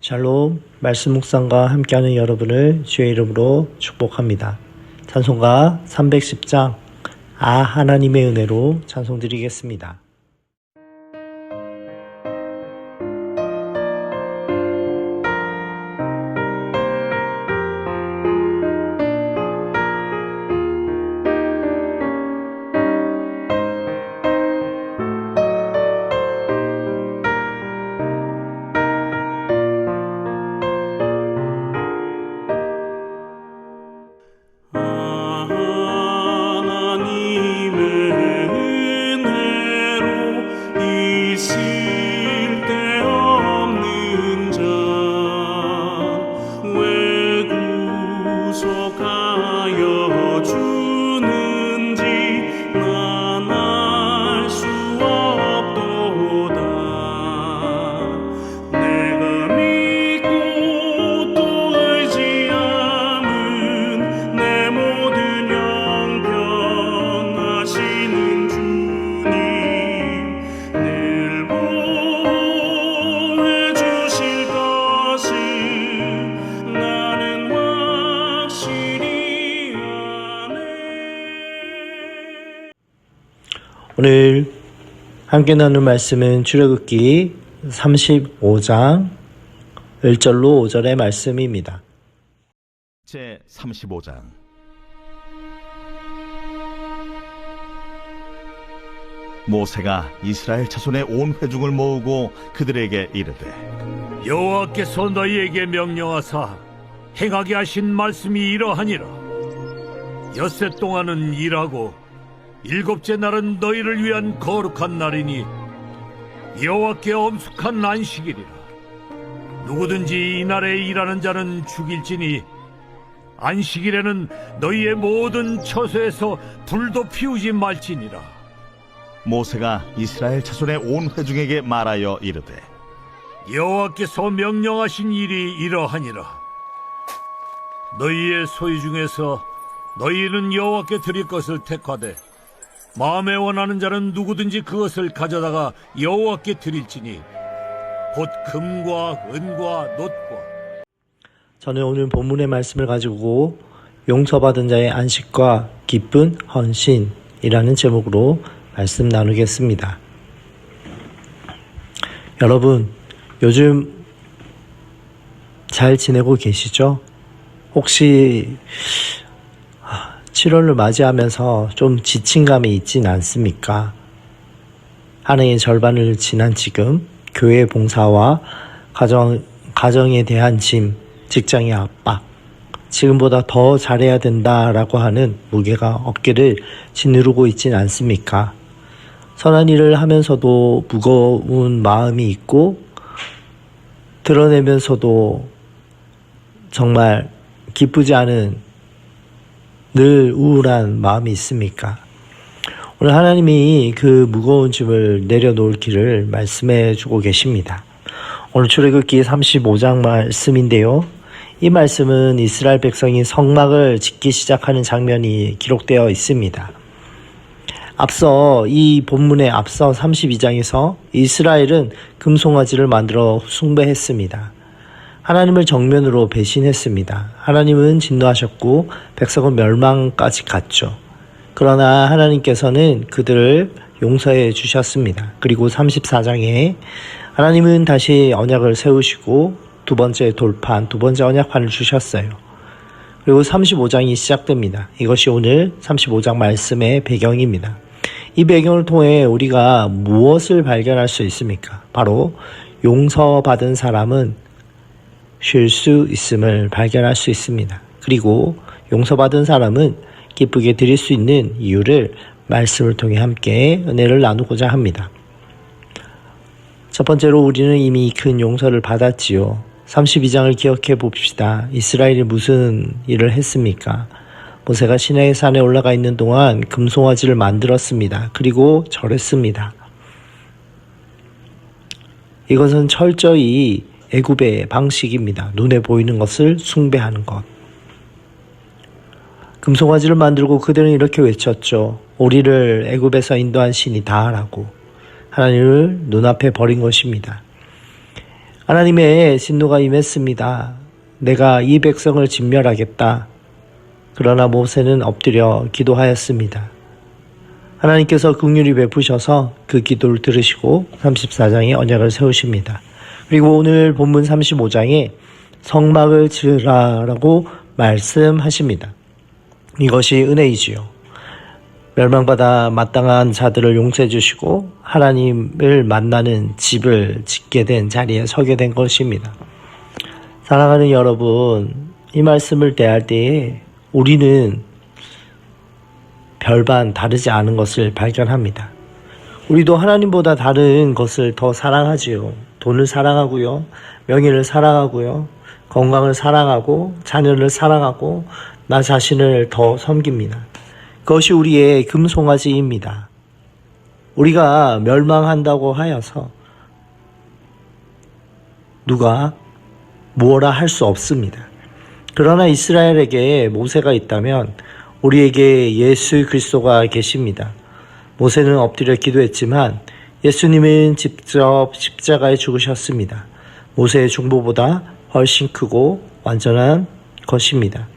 샬롬, 말씀 묵상과 함께하는 여러분을 주의 이름으로 축복합니다. 찬송가 310장 하나님의 은혜로 찬송드리겠습니다. 오늘 함께 나눌 말씀은 출애굽기 35장 1절로 5절의 말씀입니다. 제 35장. 모세가 이스라엘 자손의 온 회중을 모으고 그들에게 이르되, 여호와께서 너희에게 명령하사 행하게 하신 말씀이 이러하니라. 엿새 동안은 일하고 일곱째 날은 너희를 위한 거룩한 날이니 여호와께 엄숙한 안식일이라. 누구든지 이날에 일하는 자는 죽일지니 안식일에는 너희의 모든 처소에서 불도 피우지 말지니라. 모세가 이스라엘 자손의 온 회중에게 말하여 이르되, 여호와께서 명령하신 일이 이러하니라. 너희의 소유 중에서 너희는 여호와께 드릴 것을 택하되 마음에 원하는 자는 누구든지 그것을 가져다가 여호와께 드릴지니 곧 금과 은과 놋과. 저는 오늘 본문의 말씀을 가지고 용서받은 자의 안식과 기쁜 헌신이라는 제목으로 말씀 나누겠습니다. 여러분, 요즘 잘 지내고 계시죠? 혹시 7월을 맞이하면서 좀 지친 감이 있진 않습니까? 한 해의 절반을 지난 지금 교회 봉사와 가정에 대한 짐, 직장의 압박, 지금보다 더 잘해야 된다라고 하는 무게가 어깨를 짓누르고 있진 않습니까? 선한 일을 하면서도 무거운 마음이 있고 드러내면서도 정말 기쁘지 않은 늘 우울한 마음이 있습니까? 오늘 하나님이 그 무거운 짐을 내려놓을 길을 말씀해 주고 계십니다. 오늘 출애굽기 35장 말씀인데요. 이 말씀은 이스라엘 백성이 성막을 짓기 시작하는 장면이 기록되어 있습니다. 앞서 이 본문에 앞서 32장에서 이스라엘은 금송아지를 만들어 숭배했습니다. 하나님을 정면으로 배신했습니다. 하나님은 진노하셨고 백성은 멸망까지 갔죠. 그러나 하나님께서는 그들을 용서해 주셨습니다. 그리고 34장에 하나님은 다시 언약을 세우시고 두 번째 돌판, 두 번째 언약판을 주셨어요. 그리고 35장이 시작됩니다. 이것이 오늘 35장 말씀의 배경입니다. 이 배경을 통해 우리가 무엇을 발견할 수 있습니까? 바로 용서받은 사람은 쉴 수 있음을 발견할 수 있습니다. 그리고 용서받은 사람은 기쁘게 드릴 수 있는 이유를 말씀을 통해 함께 은혜를 나누고자 합니다. 첫 번째로 우리는 이미 큰 용서를 받았지요. 32장을 기억해 봅시다. 이스라엘이 무슨 일을 했습니까? 모세가 시내의 산에 올라가 있는 동안 금송아지를 만들었습니다. 그리고 절했습니다. 이것은 철저히 애굽의 방식입니다. 눈에 보이는 것을 숭배하는 것. 금송아지를 만들고 그들은 이렇게 외쳤죠. 우리를 애굽에서 인도한 신이다 라고 하나님을 눈앞에 버린 것입니다. 하나님의 진노가 임했습니다. 내가 이 백성을 진멸하겠다. 그러나 모세는 엎드려 기도하였습니다. 하나님께서 긍휼히 베푸셔서 그 기도를 들으시고 34장에 언약을 세우십니다. 그리고 오늘 본문 35장에 성막을 지으라라고 말씀하십니다. 이것이 은혜이지요. 멸망받아 마땅한 자들을 용서해 주시고 하나님을 만나는 집을 짓게 된 자리에 서게 된 것입니다. 사랑하는 여러분, 이 말씀을 대할 때에 우리는 별반 다르지 않은 것을 발견합니다. 우리도 하나님보다 다른 것을 더 사랑하지요. 돈을 사랑하고요. 명예를 사랑하고요. 건강을 사랑하고 자녀를 사랑하고 나 자신을 더 섬깁니다. 그것이 우리의 금송아지입니다. 우리가 멸망한다고 하여서 누가 무엇라 할 수 없습니다. 그러나 이스라엘에게 모세가 있다면 우리에게 예수 그리스도가 계십니다. 모세는 엎드려 기도했지만 예수님은 직접 십자가에 죽으셨습니다. 모세의 중보보다 훨씬 크고 완전한 것입니다.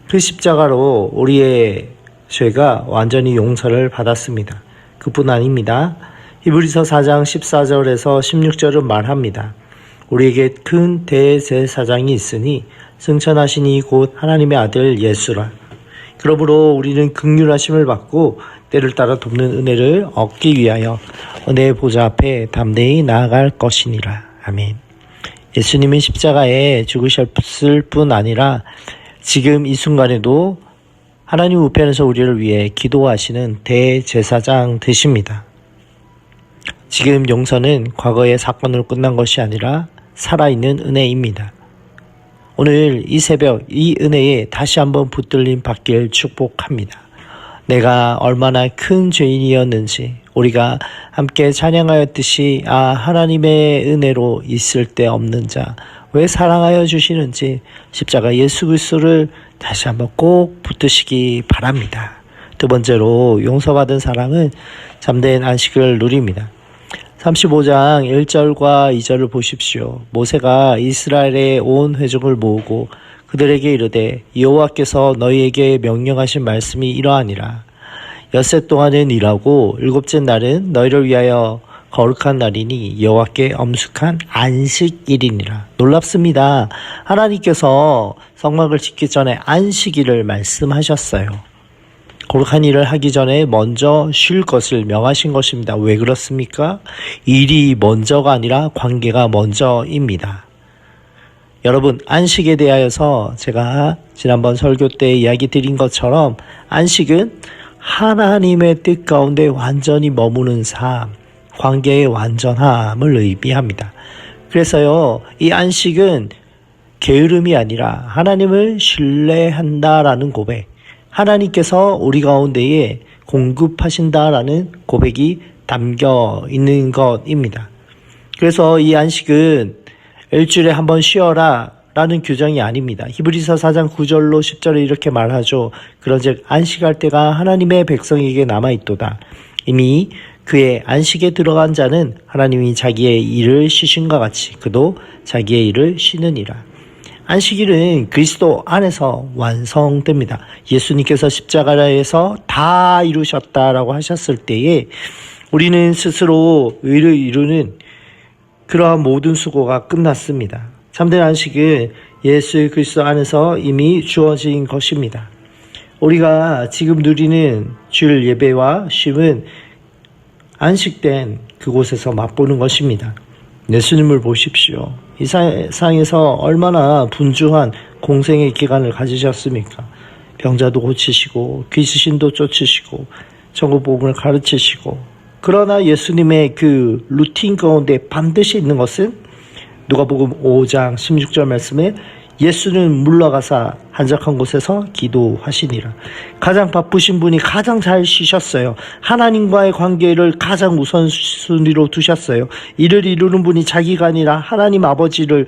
그 십자가로 우리의 죄가 완전히 용서를 받았습니다. 그뿐 아닙니다. 히브리서 4장 14절에서 16절은 말합니다. 우리에게 큰 대제사장이 있으니 승천하시니 곧 하나님의 아들 예수라. 그러므로 우리는 긍휼하심을 받고 때를 따라 돕는 은혜를 얻기 위하여 은혜의 보좌 앞에 담대히 나아갈 것이니라. 아멘. 예수님은 십자가에 죽으셨을 뿐 아니라 지금 이 순간에도 하나님 우편에서 우리를 위해 기도하시는 대제사장 되십니다. 지금 용서는 과거의 사건으로 끝난 것이 아니라 살아있는 은혜입니다. 오늘 이 새벽 이 은혜에 다시 한번 붙들림 받길 축복합니다. 내가 얼마나 큰 죄인이었는지 우리가 함께 찬양하였듯이 하나님의 은혜로 있을 데 없는 자 왜 사랑하여 주시는지 십자가 예수 그리스도를 다시 한번 꼭 붙드시기 바랍니다. 두 번째로 용서받은 사랑은 잠든 안식을 누립니다. 35장 1절과 2절을 보십시오. 모세가 이스라엘의 온 회중을 모으고 그들에게 이르되 여호와께서 너희에게 명령하신 말씀이 이러하니라. 엿새 동안은 일하고 일곱째 날은 너희를 위하여 거룩한 날이니 여호와께 엄숙한 안식일이니라. 놀랍습니다. 하나님께서 성막을 짓기 전에 안식일을 말씀하셨어요. 거룩한 일을 하기 전에 먼저 쉴 것을 명하신 것입니다. 왜 그렇습니까? 일이 먼저가 아니라 관계가 먼저입니다. 여러분, 안식에 대하여서 제가 지난번 설교 때 이야기 드린 것처럼 안식은 하나님의 뜻 가운데 완전히 머무는 삶, 관계의 완전함을 의미합니다. 그래서요, 이 안식은 게으름이 아니라 하나님을 신뢰한다라는 고백, 하나님께서 우리 가운데에 공급하신다라는 고백이 담겨 있는 것입니다. 그래서 이 안식은 일주일에 한 번 쉬어라 라는 규정이 아닙니다. 히브리서 4장 9절로 10절에 이렇게 말하죠. 그런즉 안식할 때가 하나님의 백성에게 남아있도다. 이미 그의 안식에 들어간 자는 하나님이 자기의 일을 쉬신과 같이 그도 자기의 일을 쉬느니라. 안식일은 그리스도 안에서 완성됩니다. 예수님께서 십자가에서 다 이루셨다라고 하셨을 때에 우리는 스스로 의를 이루는 그러한 모든 수고가 끝났습니다. 참된 안식은 예수 그리스도 안에서 이미 주어진 것입니다. 우리가 지금 누리는 주일 예배와 쉼은 안식된 그곳에서 맛보는 것입니다. 예수님을 보십시오. 이 세상에서 얼마나 분주한 공생의 기간을 가지셨습니까? 병자도 고치시고 귀신도 쫓으시고 천국 복음을 가르치시고, 그러나 예수님의 그 루틴 가운데 반드시 있는 것은 누가복음 5장 16절 말씀에 예수는 물러가사 한적한 곳에서 기도하시니라. 가장 바쁘신 분이 가장 잘 쉬셨어요. 하나님과의 관계를 가장 우선순위로 두셨어요. 이를 이루는 분이 자기가 아니라 하나님 아버지를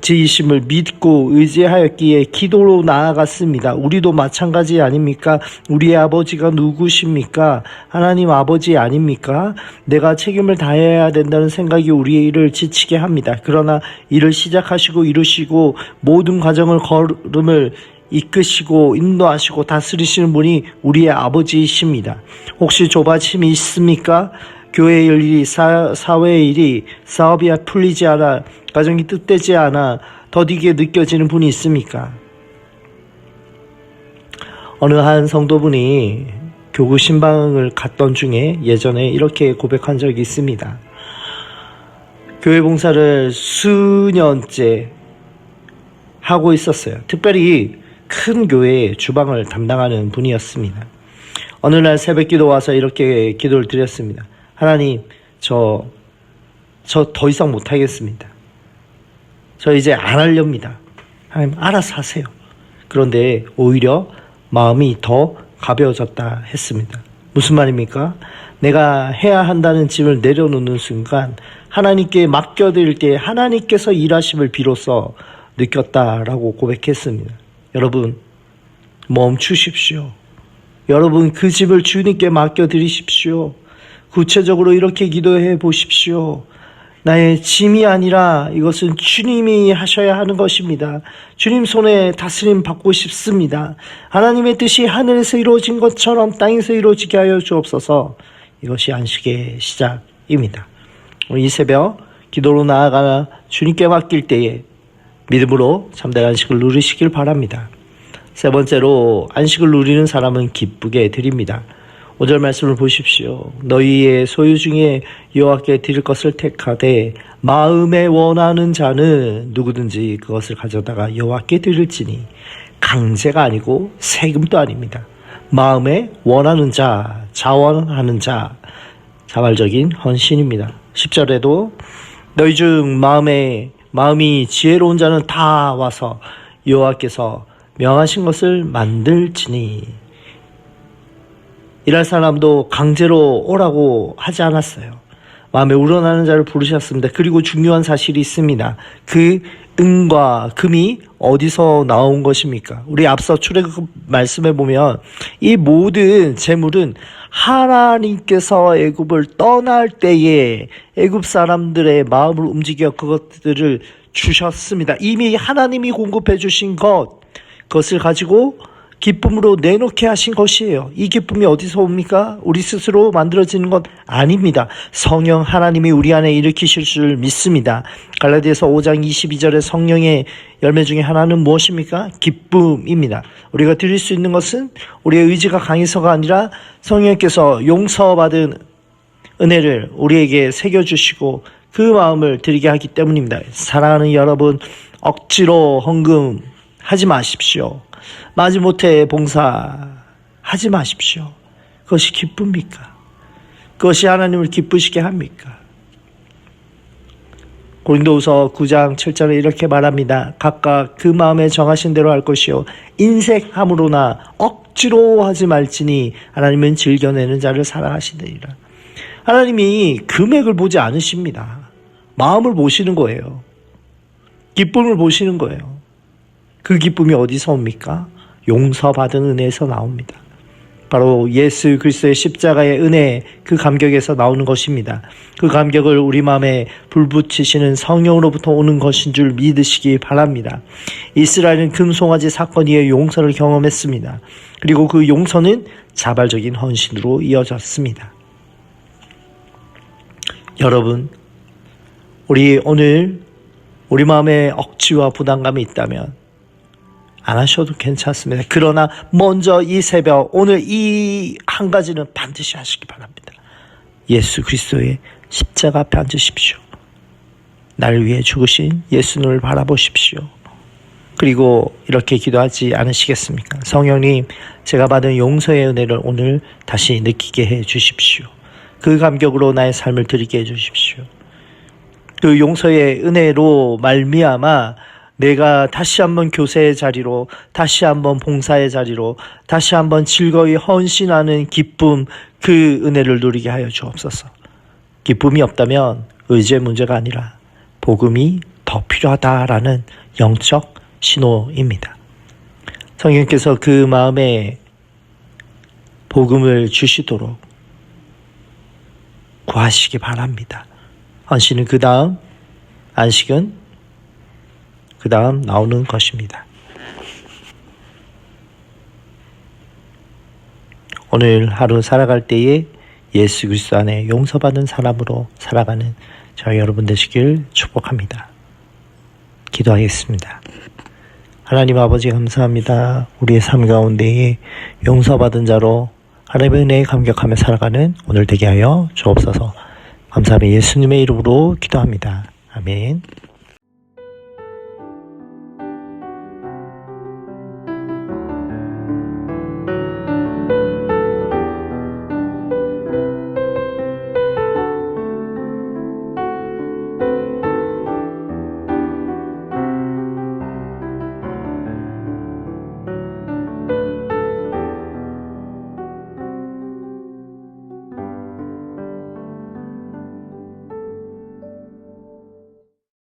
지이심을 믿고 의지하였기에 기도로 나아갔습니다. 우리도 마찬가지 아닙니까? 우리의 아버지가 누구십니까? 하나님 아버지 아닙니까? 내가 책임을 다해야 된다는 생각이 우리를 지치게 합니다. 그러나 일을 시작하시고 이루시고 모든 과정을 걸음을 이끄시고 인도하시고 다스리시는 분이 우리의 아버지이십니다. 혹시 조바심이 있습니까? 교회의 일이 사회의 일이 사업이 풀리지 않아 가정이 뜻되지 않아 더디게 느껴지는 분이 있습니까? 어느 한 성도분이 교구 신방을 갔던 중에 예전에 이렇게 고백한 적이 있습니다. 교회 봉사를 수년째 하고 있었어요. 특별히 큰 교회의 주방을 담당하는 분이었습니다. 어느 날 새벽 기도 와서 이렇게 기도를 드렸습니다. 하나님, 저 더 이상 못하겠습니다. 저 이제 안 하렵니다. 하나님, 알아서 하세요. 그런데 오히려 마음이 더 가벼워졌다 했습니다. 무슨 말입니까? 내가 해야 한다는 짐을 내려놓는 순간 하나님께 맡겨드릴 때 하나님께서 일하심을 비로소 느꼈다라고 고백했습니다. 여러분, 멈추십시오. 여러분, 그 짐을 주님께 맡겨드리십시오. 구체적으로 이렇게 기도해 보십시오. 나의 짐이 아니라 이것은 주님이 하셔야 하는 것입니다. 주님 손에 다스림 받고 싶습니다. 하나님의 뜻이 하늘에서 이루어진 것처럼 땅에서 이루어지게 하여 주옵소서. 이것이 안식의 시작입니다. 이 새벽 기도로 나아가 주님께 맡길 때에 믿음으로 참된 안식을 누리시길 바랍니다. 세 번째로 안식을 누리는 사람은 기쁘게 드립니다. 5절 말씀을 보십시오. 너희의 소유 중에 여호와께 드릴 것을 택하되 마음에 원하는 자는 누구든지 그것을 가져다가 여호와께 드릴지니 강제가 아니고 세금도 아닙니다. 마음에 원하는 자, 자원하는 자, 자발적인 헌신입니다. 10절에도 너희 중 마음이 지혜로운 자는 다 와서 여호와께서 명하신 것을 만들지니 일할 사람도 강제로 오라고 하지 않았어요. 마음에 우러나는 자를 부르셨습니다. 그리고 중요한 사실이 있습니다. 그 은과 금이 어디서 나온 것입니까? 우리 앞서 출애굽 말씀에 보면 이 모든 재물은 하나님께서 애굽을 떠날 때에 애굽 사람들의 마음을 움직여 그것들을 주셨습니다. 이미 하나님이 공급해 주신 그것을 가지고 기쁨으로 내놓게 하신 것이에요. 이 기쁨이 어디서 옵니까? 우리 스스로 만들어지는 것 아닙니다. 성령 하나님이 우리 안에 일으키실 줄 믿습니다. 갈라디아서 5장 22절의 성령의 열매 중에 하나는 무엇입니까? 기쁨입니다. 우리가 드릴 수 있는 것은 우리의 의지가 강해서가 아니라 성령께서 용서받은 은혜를 우리에게 새겨주시고 그 마음을 드리게 하기 때문입니다. 사랑하는 여러분, 억지로 헌금하지 마십시오. 마지못해 봉사하지 마십시오. 그것이 기쁩니까? 그것이 하나님을 기쁘시게 합니까? 고린도후서 9장 7절에 이렇게 말합니다. 각각 그 마음에 정하신 대로 할 것이요 인색함으로나 억지로 하지 말지니 하나님은 즐겨내는 자를 사랑하시느니라. 하나님이 금액을 보지 않으십니다. 마음을 보시는 거예요. 기쁨을 보시는 거예요. 그 기쁨이 어디서 옵니까? 용서받은 은혜에서 나옵니다. 바로 예수 그리스도의 십자가의 은혜, 그 감격에서 나오는 것입니다. 그 감격을 우리 마음에 불붙이시는 성령으로부터 오는 것인 줄 믿으시기 바랍니다. 이스라엘은 금송아지 사건 이후에 용서를 경험했습니다. 그리고 그 용서는 자발적인 헌신으로 이어졌습니다. 여러분, 우리 오늘 우리 마음에 억지와 부담감이 있다면 안 하셔도 괜찮습니다. 그러나 먼저 이 새벽 오늘 이 한 가지는 반드시 하시기 바랍니다. 예수 그리스도의 십자가 앞에 앉으십시오. 나를 위해 죽으신 예수님을 바라보십시오. 그리고 이렇게 기도하지 않으시겠습니까? 성령님, 제가 받은 용서의 은혜를 오늘 다시 느끼게 해 주십시오. 그 감격으로 나의 삶을 드리게 해 주십시오. 그 용서의 은혜로 말미암아 내가 다시 한번 교세의 자리로, 다시 한번 봉사의 자리로, 다시 한번 즐거이 헌신하는 기쁨, 그 은혜를 누리게 하여 주옵소서. 기쁨이 없다면 의지의 문제가 아니라 복음이 더 필요하다라는 영적 신호입니다. 성령께서 그 마음에 복음을 주시도록 구하시기 바랍니다. 헌신은 그 다음, 안식은 그 다음 나오는 것입니다. 오늘 하루 살아갈 때에 예수 그리스도 안에 용서받은 사람으로 살아가는 저희 여러분 되시길 축복합니다. 기도하겠습니다. 하나님 아버지 감사합니다. 우리의 삶 가운데에 용서받은 자로 하나님의 은혜에 감격하며 살아가는 오늘 되게 하여 주옵소서. 감사하며 예수님의 이름으로 기도합니다. 아멘.